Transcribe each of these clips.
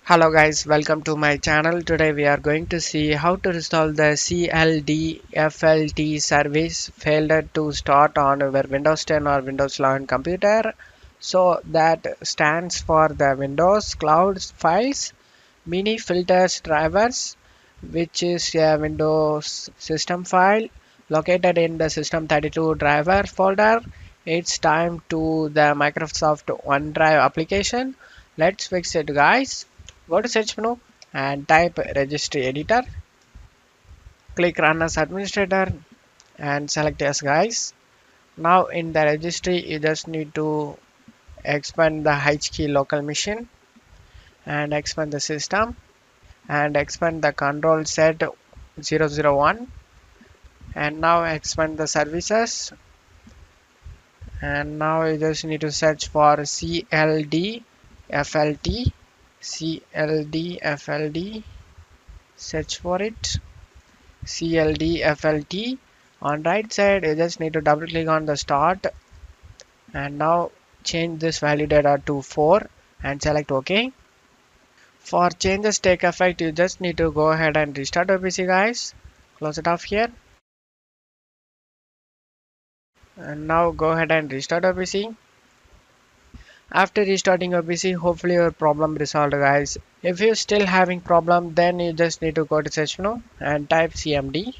Hello guys, welcome to my channel. Today we are going to see how to install the CldFlt service failed to start on your Windows 10 or Windows 11 computer. So that stands for the Windows Cloud Files Mini Filters Drivers, which is a Windows system file located in the System32 driver folder. It's time to the Microsoft OneDrive application. Let's fix it, guys. Go to search menu and type registry editor. Click run as administrator and select yes, guys. Now in the registry you just need to expand the H key local machine and expand the system and expand the control set 001 and now expand the services, and now you just need to search for CldFlt, search for it, CldFlt. On right side you just need to double click on the start and now change this value data to 4 and select OK. For changes take effect, you just need to go ahead and restart your PC, guys. Close it off here and now go ahead and restart your PC. After restarting your PC, hopefully your problem resolved, guys. If you're still having problem, then you just need to go to search menu and type cmd.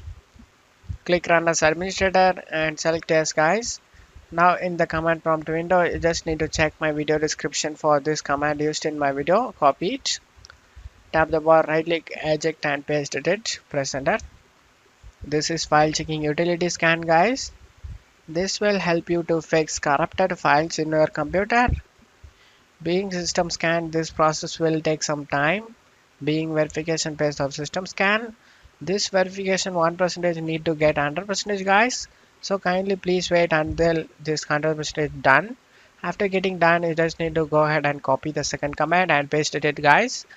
Click run as administrator and select yes, guys. Now in the command prompt window, you just need to check my video description for this command used in my video. Copy it. Tap the bar, right click, eject and paste it. Press enter. This is file checking utility scan, guys. This will help you to fix corrupted files in your computer. Being system scan, this process will take some time. Being verification based of system scan, this verification 1% need to get 100%, guys. So kindly please wait until this 100% done. After getting done, you just need to go ahead and copy the second command and paste it, guys.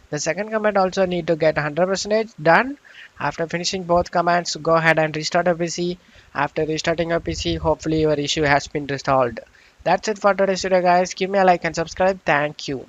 The second command also need to get 100% done. After finishing both commands, go ahead and restart your PC. After restarting your PC, hopefully your issue has been resolved. That's it for today's video, guys. Give me a like and subscribe. Thank you.